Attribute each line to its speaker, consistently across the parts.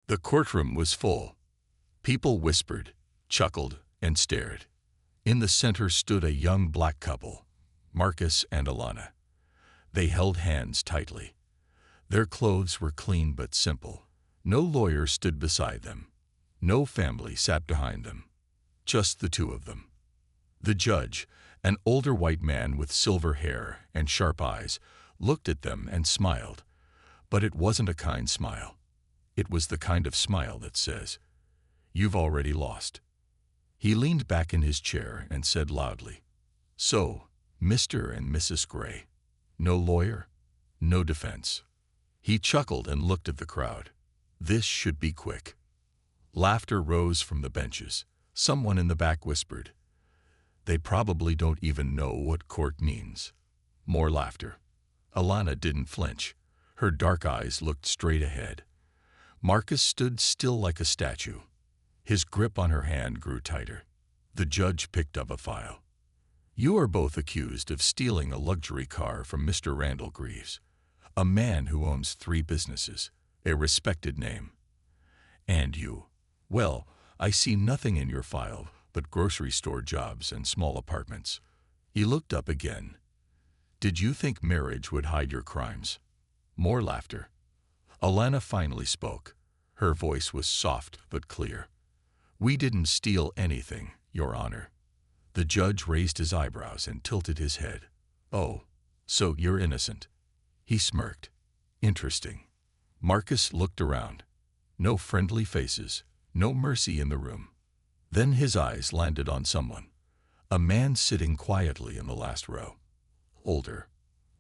Speaker 1: The courtroom was full. People whispered, chuckled, and stared. In the center stood a young black couple, Marcus and Alana. They held hands tightly. Their clothes were clean but simple. No lawyer stood beside them. No family sat behind them. Just the two of them. The judge, an older white man with silver hair and sharp eyes, looked at them and smiled. But it wasn't a kind smile. It was the kind of smile that says, "You've already lost." He leaned back in his chair and said loudly, "So, Mr. and Mrs. Gray, no lawyer, no defense." He chuckled and looked at the crowd. This should be quick. Laughter rose from the benches. Someone in the back whispered, "They probably don't even know what court means." More laughter. Alana didn't flinch. Her dark eyes looked straight ahead. Marcus stood still like a statue. His grip on her hand grew tighter. The judge picked up a file. "You are both accused of stealing a luxury car from Mr. Randall Greaves, a man who owns 3 businesses, a respected name. And you, well, I see nothing in your file but grocery store jobs and small apartments." He looked up again. "Did you think marriage would hide your crimes?" More laughter. Alana finally spoke. Her voice was soft but clear. "We didn't steal anything, Your Honor." The judge raised his eyebrows and tilted his head. "Oh, so you're innocent." He smirked. "Interesting." Marcus looked around. No friendly faces, no mercy in the room. Then his eyes landed on someone. A man sitting quietly in the last row. Older,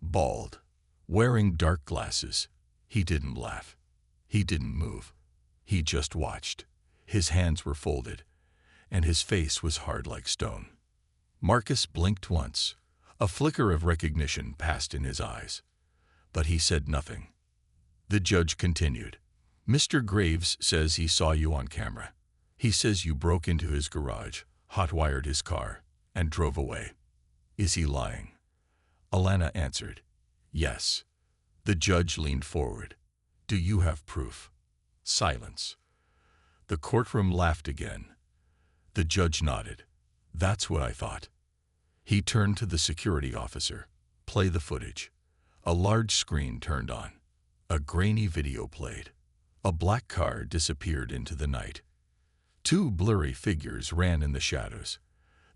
Speaker 1: bald, wearing dark glasses. He didn't laugh. He didn't move. He just watched. His hands were folded, and his face was hard like stone. Marcus blinked once. A flicker of recognition passed in his eyes. But he said nothing. The judge continued. "Mr. Graves says he saw you on camera. He says you broke into his garage, hot-wired his car, and drove away. Is he lying?" Alana answered, "Yes." The judge leaned forward. "Do you have proof?" Silence. The courtroom laughed again. The judge nodded. "That's what I thought." He turned to the security officer. "Play the footage." A large screen turned on. A grainy video played. A black car disappeared into the night. 2 blurry figures ran in the shadows.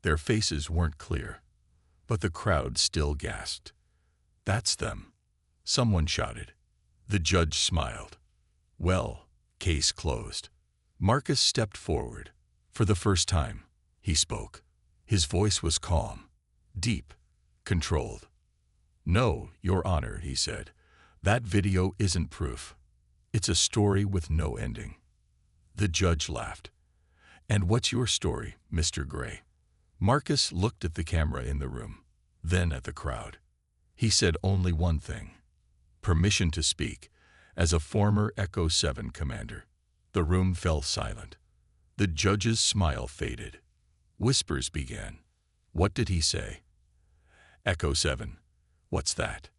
Speaker 1: Their faces weren't clear, but the crowd still gasped. "That's them," someone shouted. The judge smiled. "Well, case closed." Marcus stepped forward. For the first time, he spoke. His voice was calm, deep, controlled. "No, Your Honor," he said. "That video isn't proof. It's a story with no ending." The judge laughed. "And what's your story, Mr. Gray?" Marcus looked at the camera in the room, then at the crowd. He said only one thing. Permission to speak, as a former Echo 7 commander. The room fell silent. The judge's smile faded. Whispers began. What did he say? Echo 7. What's that?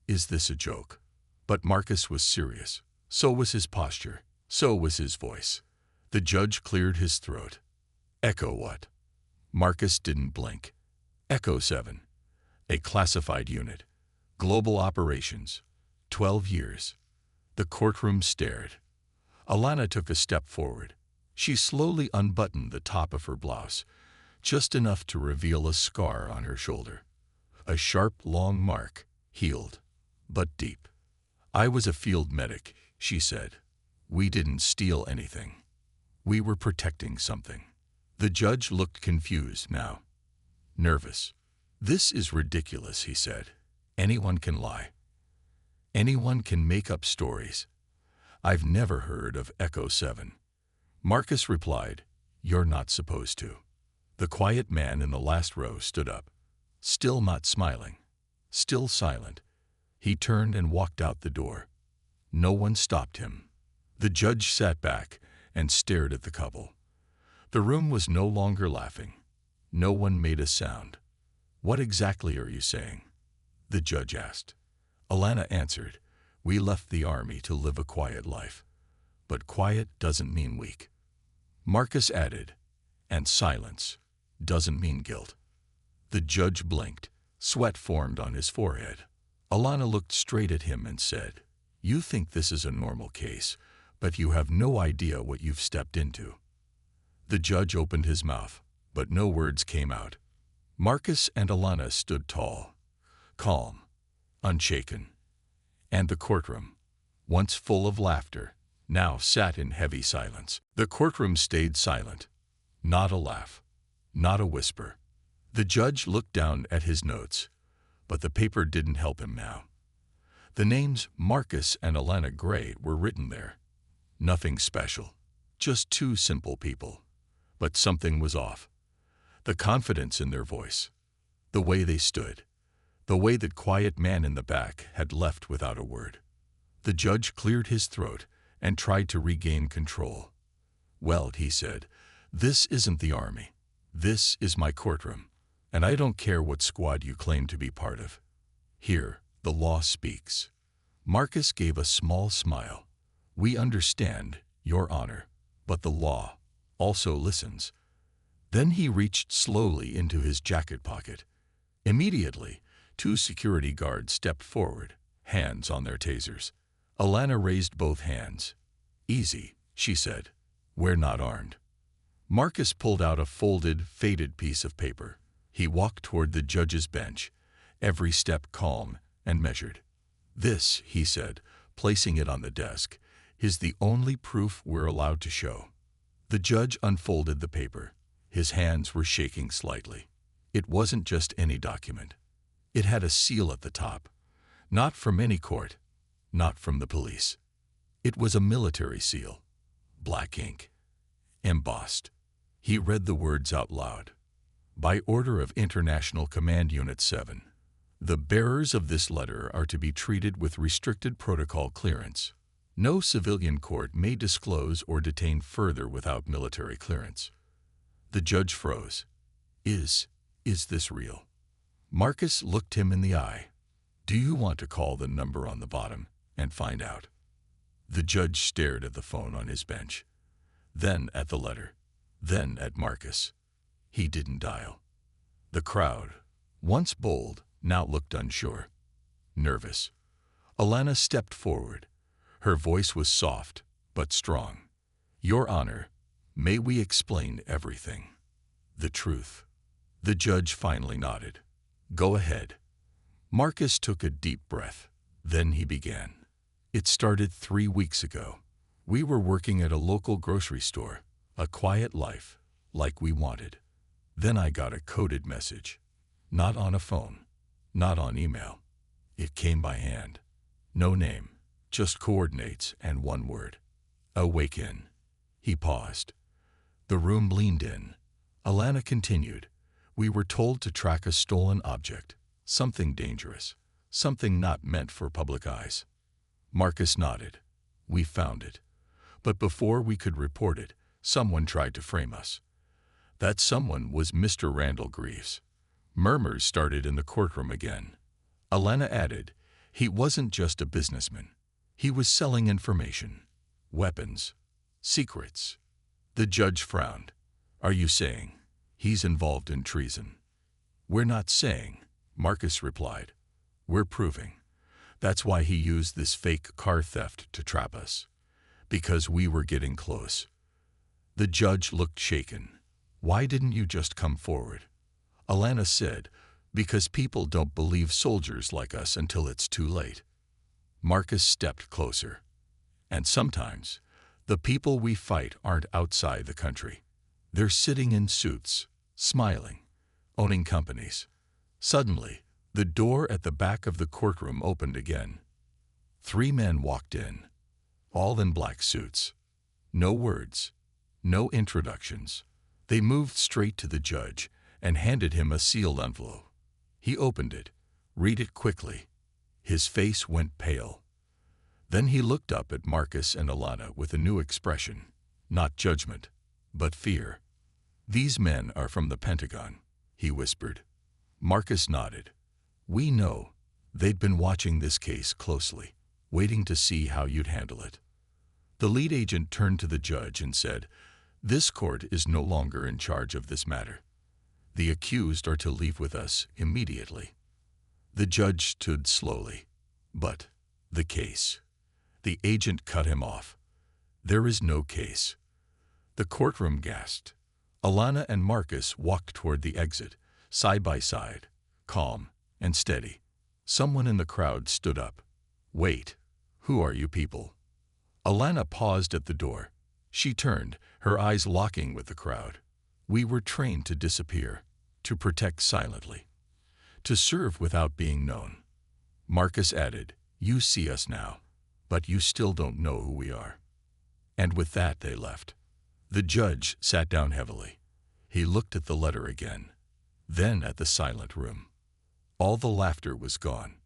Speaker 1: Is this a joke? But Marcus was serious. So was his posture. So was his voice. The judge cleared his throat. Echo what? Marcus didn't blink. Echo 7. A classified unit. Global operations. 12 years. The courtroom stared. Alana took a step forward. She slowly unbuttoned the top of her blouse, just enough to reveal a scar on her shoulder. A sharp, long mark, healed, but deep. "I was a field medic," she said. "We didn't steal anything. We were protecting something." The judge looked confused now. Nervous. "This is ridiculous," he said. "Anyone can lie. Anyone can make up stories. I've never heard of Echo 7. Marcus replied, "You're not supposed to." The quiet man in the last row stood up, still not smiling, still silent. He turned and walked out the door. No one stopped him. The judge sat back and stared at the couple. The room was no longer laughing. No one made a sound. "What exactly are you saying?" the judge asked. Alana answered, "We left the army to live a quiet life. but quiet doesn't mean weak. Marcus added, and silence doesn't mean guilt. The judge blinked. Sweat formed on his forehead. Alana looked straight at him and said, "You think this is a normal case, but you have no idea what you've stepped into." The judge opened his mouth, but no words came out. Marcus and Alana stood tall, calm, unshaken. And the courtroom, once full of laughter, now sat in heavy silence. The courtroom stayed silent. Not a laugh, not a whisper. The judge looked down at his notes, but the paper didn't help him now. The names Marcus and Alana Gray were written there. Nothing special, just two simple people. But something was off. The confidence in their voice, the way they stood, the way that quiet man in the back had left without a word. The judge cleared his throat and tried to regain control. "Well," he said, "this isn't the Army. This is my courtroom, and I don't care what squad you claim to be part of. Here, the law speaks." Marcus gave a small smile. "We understand, Your Honor, but the law also listens." Then he reached slowly into his jacket pocket. Immediately, two security guards stepped forward, hands on their tasers. Alana raised both hands. "Easy," she said. "We're not armed." Marcus pulled out a folded, faded piece of paper. He walked toward the judge's bench, every step calm and measured. "This," he said, placing it on the desk, "is the only proof we're allowed to show." The judge unfolded the paper. His hands were shaking slightly. It wasn't just any document. It had a seal at the top. Not from any court, not from the police. It was a military seal, black ink, embossed. He read the words out loud. "By order of International Command Unit 7, the bearers of this letter are to be treated with restricted protocol clearance. No civilian court may disclose or detain further without military clearance." The judge froze. Is this real?" Marcus looked him in the eye. "Do you want to call the number on the bottom and find out?" The judge stared at the phone on his bench, then at the letter, then at Marcus. He didn't dial. The crowd, once bold, now looked unsure, nervous. Alana stepped forward. Her voice was soft, but strong. "Your Honor, may we explain everything? The truth?" The judge finally nodded. "Go ahead." Marcus took a deep breath. Then he began. "It started 3 weeks ago. We were working at a local grocery store, a quiet life, like we wanted. Then I got a coded message. Not on a phone, not on email. It came by hand. No name, just coordinates and one word. Awaken." He paused. The room leaned in. Alana continued. "We were told to track a stolen object, something dangerous, something not meant for public eyes." Marcus nodded. "We found it. But before we could report it, someone tried to frame us. That someone was Mr. Randall Greaves." Murmurs started in the courtroom again. Alana added, "He wasn't just a businessman. He was selling information, weapons, secrets." The judge frowned. "Are you saying he's involved in treason?" "We're not saying," Marcus replied. "We're proving. That's why he used this fake car theft to trap us. Because we were getting close." The judge looked shaken. "Why didn't you just come forward?" Alana said, "Because people don't believe soldiers like us until it's too late." Marcus stepped closer. "And sometimes, the people we fight aren't outside the country. They're sitting in suits, smiling, owning companies." Suddenly, the door at the back of the courtroom opened again. 3 men walked in, all in black suits. No words, no introductions. They moved straight to the judge and handed him a sealed envelope. He opened it, read it quickly. His face went pale. Then he looked up at Marcus and Alana with a new expression, not judgment, but fear. "These men are from the Pentagon," he whispered. Marcus nodded. "We know. They'd been watching this case closely, waiting to see how you'd handle it." The lead agent turned to the judge and said, "This court is no longer in charge of this matter. The accused are to leave with us immediately." The judge stood slowly. "But the case." The agent cut him off. "There is no case." The courtroom gasped. Alana and Marcus walked toward the exit, side by side, calm and steady. Someone in the crowd stood up. "Wait, who are you people?" Alana paused at the door. She turned, her eyes locking with the crowd. "We were trained to disappear, to protect silently, to serve without being known." Marcus added, "You see us now, but you still don't know who we are." And with that they left. The judge sat down heavily. He looked at the letter again, then at the silent room. All the laughter was gone.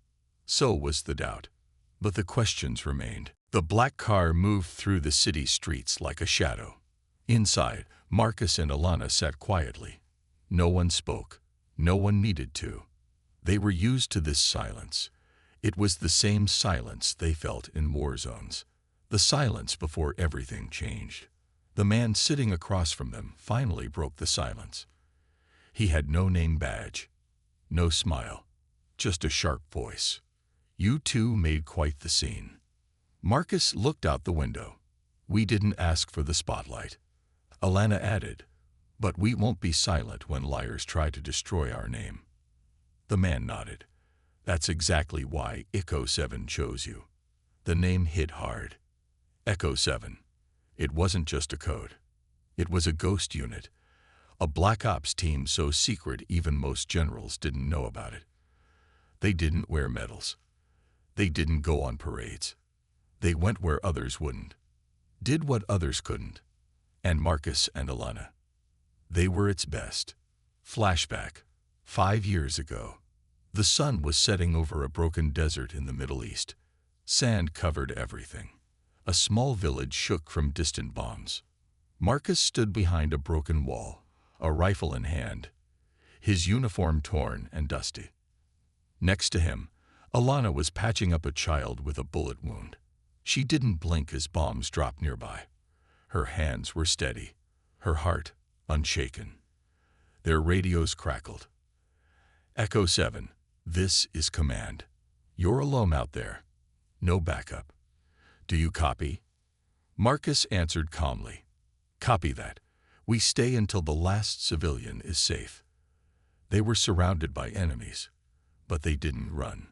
Speaker 1: So was the doubt. But the questions remained. The black car moved through the city streets like a shadow. Inside, Marcus and Alana sat quietly. No one spoke. No one needed to. They were used to this silence. It was the same silence they felt in war zones. The silence before everything changed. The man sitting across from them finally broke the silence. He had no name badge, no smile, just a sharp voice. "You two made quite the scene." Marcus looked out the window. "We didn't ask for the spotlight." Alana added, "But we won't be silent when liars try to destroy our name." The man nodded. "That's exactly why Echo 7 chose you." The name hit hard. Echo 7. It wasn't just a code. It was a ghost unit, a black ops team so secret even most generals didn't know about it. They didn't wear medals. They didn't go on parades. They went where others wouldn't, did what others couldn't. And Marcus and Alana, they were its best. Flashback. 5 years ago. The sun was setting over a broken desert in the Middle East. Sand covered everything. A small village shook from distant bombs. Marcus stood behind a broken wall, a rifle in hand, his uniform torn and dusty. Next to him, Alana was patching up a child with a bullet wound. She didn't blink as bombs dropped nearby. Her hands were steady, her heart unshaken. Their radios crackled. "Echo 7, this is command. You're alone out there. No backup. Do you copy?" Marcus answered calmly. "Copy that. We stay until the last civilian is safe." They were surrounded by enemies, but they didn't run.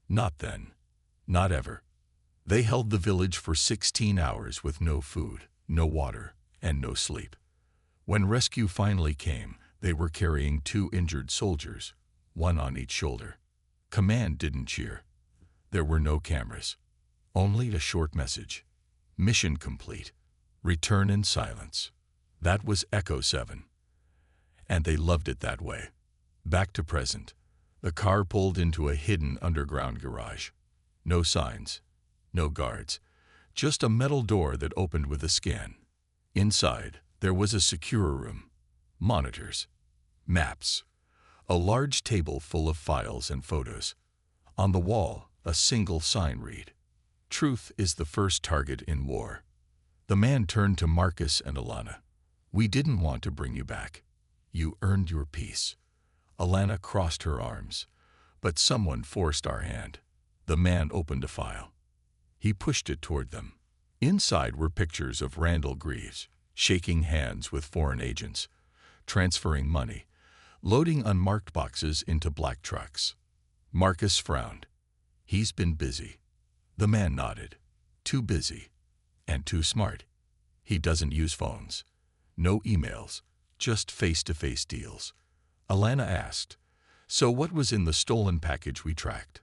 Speaker 1: Not then. Not ever. They held the village for 16 hours with no food, no water, and no sleep. When rescue finally came, they were carrying 2 injured soldiers, one on each shoulder. Command didn't cheer. There were no cameras. Only a short message. "Mission complete. Return in silence." That was Echo 7. And they loved it that way. Back to present. The car pulled into a hidden underground garage. No signs. No guards. Just a metal door that opened with a scan. Inside, there was a secure room. Monitors. Maps. A large table full of files and photos. On the wall, a single sign read, "Truth is the first target in war." The man turned to Marcus and Alana. "We didn't want to bring you back. You earned your peace." Alana crossed her arms. "But someone forced our hand." The man opened a file. He pushed it toward them. Inside were pictures of Randall Greaves, shaking hands with foreign agents, transferring money, loading unmarked boxes into black trucks. Marcus frowned. "He's been busy." The man nodded. "Too busy. And too smart. He doesn't use phones. No emails. Just face-to-face deals." Alana asked, "So what was in the stolen package we tracked?"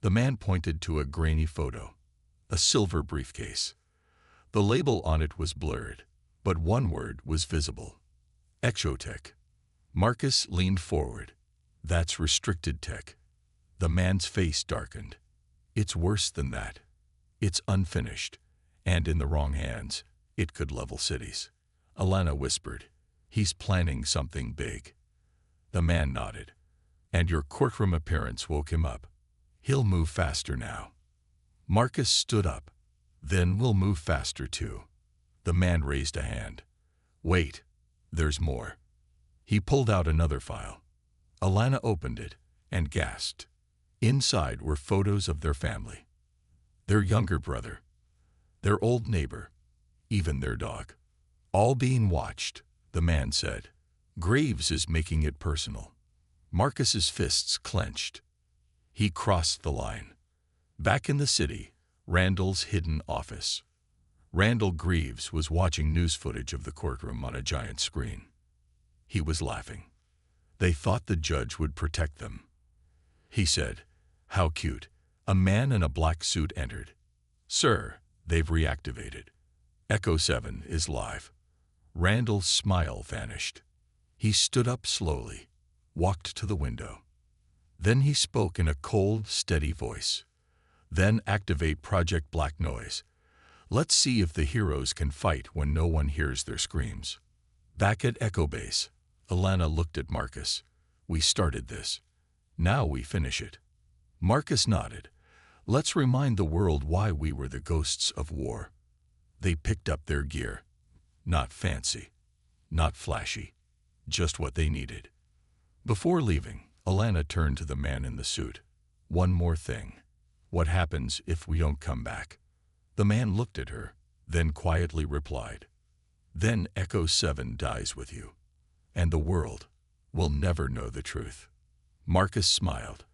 Speaker 1: The man pointed to a grainy photo. A silver briefcase. The label on it was blurred, but one word was visible. "Exotech." Marcus leaned forward. "That's restricted tech." The man's face darkened. "It's worse than that. It's unfinished, and in the wrong hands, it could level cities." Alana whispered, "He's planning something big." The man nodded. "And your courtroom appearance woke him up. He'll move faster now." Marcus stood up. Then we'll move faster too. The man raised a hand. Wait, there's more. He pulled out another file. Alana opened it and gasped. Inside were photos of their family. Their younger brother, their old neighbor, even their dog. All being watched, the man said. Graves is making it personal. Marcus's fists clenched. He crossed the line. Back in the city, Randall's hidden office. Randall Greaves was watching news footage of the courtroom on a giant screen. He was laughing. They thought the judge would protect them. He said, "How cute." A man in a black suit entered. "Sir, they've reactivated. Echo 7 is live." Randall's smile vanished. He stood up slowly, walked to the window. Then he spoke in a cold, steady voice. "Then activate Project Black Noise. Let's see if the heroes can fight when no one hears their screams." Back at Echo Base, Alana looked at Marcus. "We started this. Now we finish it." Marcus nodded. "Let's remind the world why we were the ghosts of war." They picked up their gear. Not fancy, not flashy, just what they needed. Before leaving, Alana turned to the man in the suit. "One more thing. What happens if we don't come back?" The man looked at her, then quietly replied, "Then Echo 7 dies with you, and the world will never know the truth." Marcus smiled.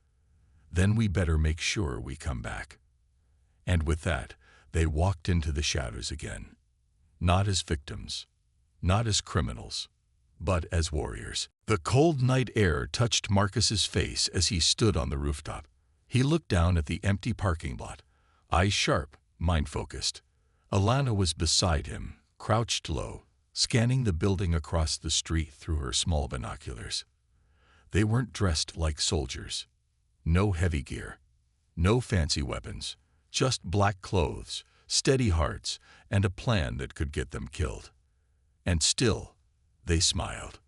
Speaker 1: "Then we better make sure we come back." And with that, they walked into the shadows again. Not as victims, not as criminals, but as warriors. The cold night air touched Marcus's face as he stood on the rooftop. He looked down at the empty parking lot, eyes sharp, mind focused. Alana was beside him, crouched low, scanning the building across the street through her small binoculars. They weren't dressed like soldiers. No heavy gear, no fancy weapons, just black clothes, steady hearts, and a plan that could get them killed. And still, they smiled.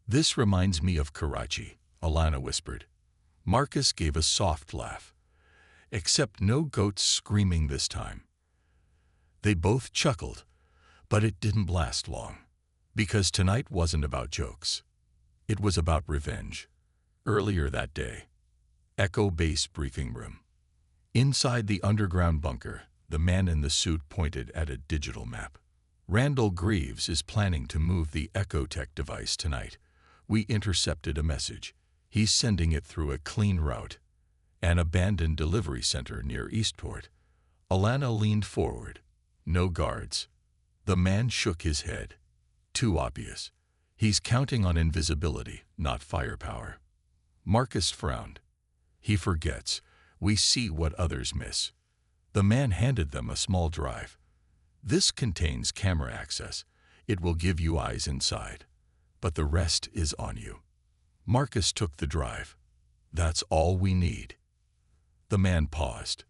Speaker 1: "This reminds me of Karachi," Alana whispered. Marcus gave a soft laugh. "Except no goats screaming this time." They both chuckled, but it didn't last long. Because tonight wasn't about jokes. It was about revenge. Earlier that day, Echo Base briefing room. Inside the underground bunker, the man in the suit pointed at a digital map. "Randall Greaves is planning to move the Echotech device tonight. We intercepted a message. He's sending it through a clean route. An abandoned delivery center near Eastport." Alana leaned forward. "No guards." The man shook his head. "Too obvious. He's counting on invisibility, not firepower." Marcus frowned. "He forgets. We see what others miss." The man handed them a small drive. "This contains camera access. It will give you eyes inside. But the rest is on you." Marcus took the drive. "That's all we need." The man paused.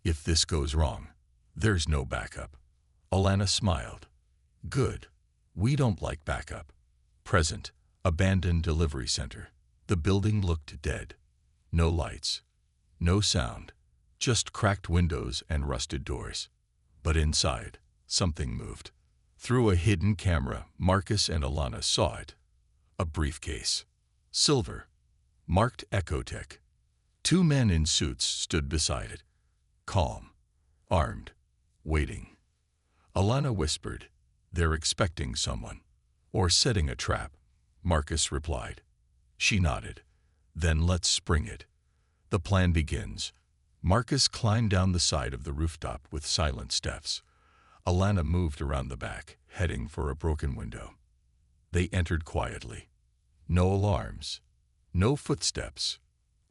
Speaker 1: "If this goes wrong, there's no backup." Alana smiled. "Good. We don't like backup." Present, abandoned delivery center. The building looked dead. No lights, no sound, just cracked windows and rusted doors. But inside, something moved. Through a hidden camera, Marcus and Alana saw it. A briefcase. Silver. Marked Echotech. Two men in suits stood beside it. Calm. Armed. Waiting. Alana whispered, "They're expecting someone. Or setting a trap." Marcus replied. She nodded. "Then let's spring it." The plan begins. Marcus climbed down the side of the rooftop with silent steps. Alana moved around the back, heading for a broken window. They entered quietly. No alarms. No footsteps.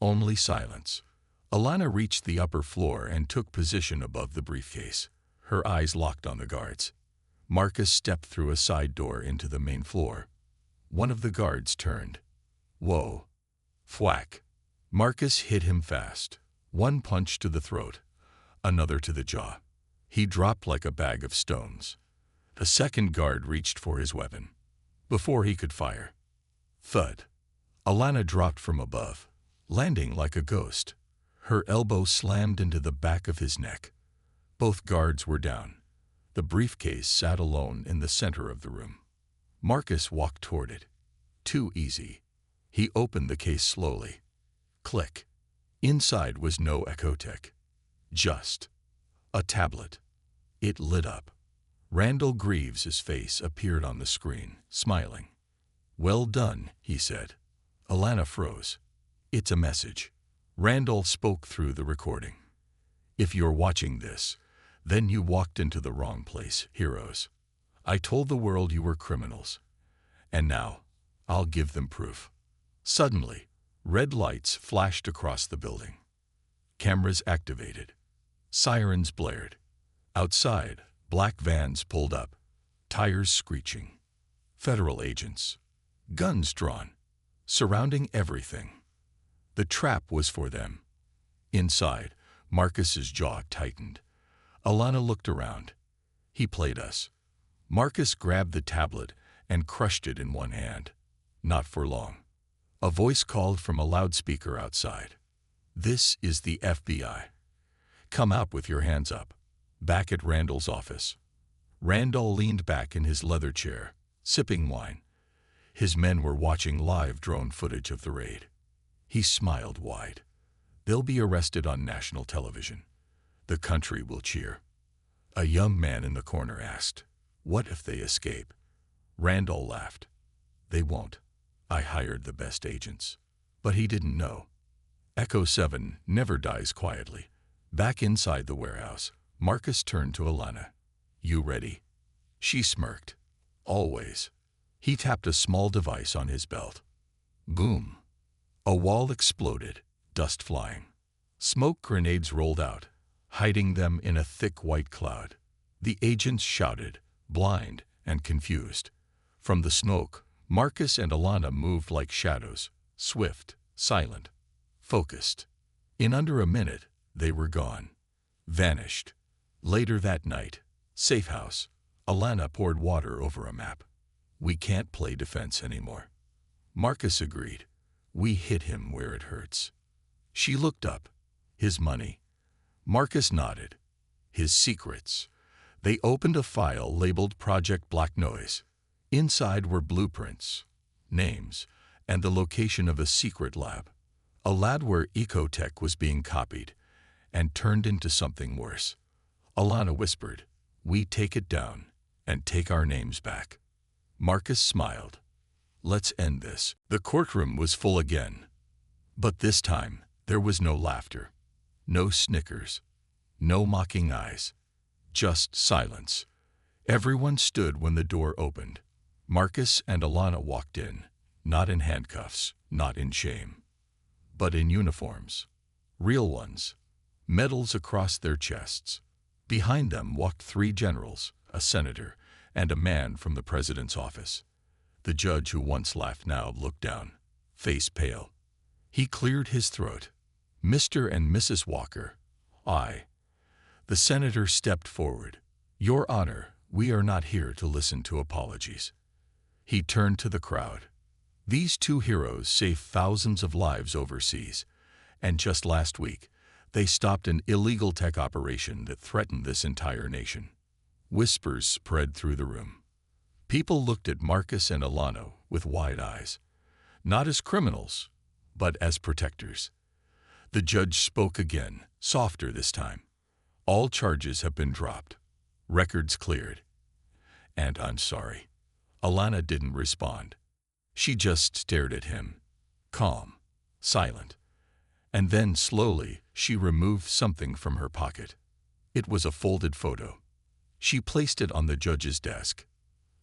Speaker 1: Only silence. Alana reached the upper floor and took position above the briefcase. Her eyes locked on the guards. Marcus stepped through a side door into the main floor. One of the guards turned. "Whoa." Thwack. Marcus hit him fast. One punch to the throat, another to the jaw. He dropped like a bag of stones. The second guard reached for his weapon. Before he could fire. Thud. Alana dropped from above, landing like a ghost. Her elbow slammed into the back of his neck. Both guards were down. The briefcase sat alone in the center of the room. Marcus walked toward it. Too easy. He opened the case slowly. Click. Inside was no ecotech. Just a tablet. It lit up. Randall Greaves's face appeared on the screen, smiling. "Well done," he said. Alana froze. "It's a message." Randall spoke through the recording. "If you're watching this, then you walked into the wrong place, heroes. I told the world you were criminals. And now, I'll give them proof." Suddenly, red lights flashed across the building. Cameras activated. Sirens blared. Outside, black vans pulled up, tires screeching. Federal agents, guns drawn, surrounding everything. The trap was for them. Inside, Marcus's jaw tightened. Alana looked around. He played us. Marcus grabbed the tablet and crushed it in one hand. Not for long. A voice called from a loudspeaker outside. "This is the FBI. Come out with your hands up." Back at Randall's office. Randall leaned back in his leather chair, sipping wine. His men were watching live drone footage of the raid. He smiled wide. They'll be arrested on national television. The country will cheer. A young man in the corner asked, "What if they escape?" Randall laughed. "They won't. I hired the best agents." But he didn't know. Echo 7 never dies quietly. Back inside the warehouse, Marcus turned to Alana. "You ready?" She smirked. "Always." He tapped a small device on his belt. Boom. A wall exploded, dust flying. Smoke grenades rolled out, hiding them in a thick white cloud. The agents shouted, blind and confused. From the smoke, Marcus and Alana moved like shadows, swift, silent, focused. In under a minute, they were gone. Vanished. Later that night, safe house, Alana poured water over a map. "We can't play defense anymore." Marcus agreed. "We hit him where it hurts." She looked up. "His money." Marcus nodded. "His secrets." They opened a file labeled Project Black Noise. Inside were blueprints, names, and the location of a secret lab. A lab where ecotech was being copied and turned into something worse. Alana whispered, "We take it down and take our names back." Marcus smiled. "Let's end this." The courtroom was full again. But this time, there was no laughter, no snickers, no mocking eyes, just silence. Everyone stood when the door opened. Marcus and Alana walked in, not in handcuffs, not in shame, but in uniforms. Real ones, medals across their chests. Behind them walked 3 generals, a senator, and a man from the president's office. The judge who once laughed now looked down, face pale. He cleared his throat. "Mr. and Mrs. Walker, I." The senator stepped forward. "Your Honor, we are not here to listen to apologies." He turned to the crowd. "These 2 heroes saved thousands of lives overseas, and just last week, they stopped an illegal tech operation that threatened this entire nation." Whispers spread through the room. People looked at Marcus and Alana with wide eyes, not as criminals, but as protectors. The judge spoke again, softer this time. "All charges have been dropped. Records cleared. And I'm sorry." Alana didn't respond. She just stared at him, calm, silent. And then, slowly, she removed something from her pocket. It was a folded photo. She placed it on the judge's desk.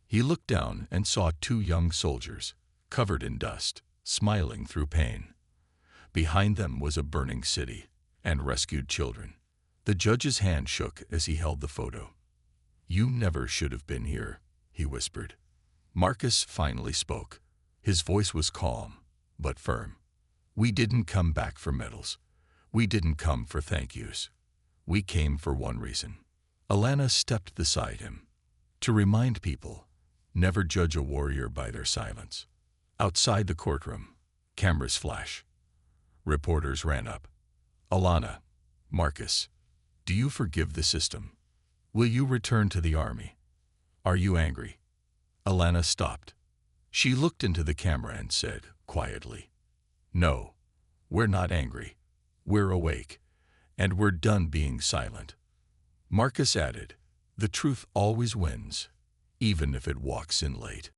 Speaker 1: He looked down and saw 2 young soldiers, covered in dust, smiling through pain. Behind them was a burning city and rescued children. The judge's hand shook as he held the photo. "You never should have been here," he whispered. Marcus finally spoke. His voice was calm, but firm. "We didn't come back for medals. We didn't come for thank yous. We came for one reason." Alana stepped beside him. "To remind people, never judge a warrior by their silence." Outside the courtroom, cameras flash. Reporters ran up. "Alana, Marcus, Do you forgive the system? Will you return to the army? Are you angry? Alana stopped. She looked into the camera and said, quietly, "No, we're not angry. We're awake, and we're done being silent." Marcus added, "The truth always wins, even if it walks in late."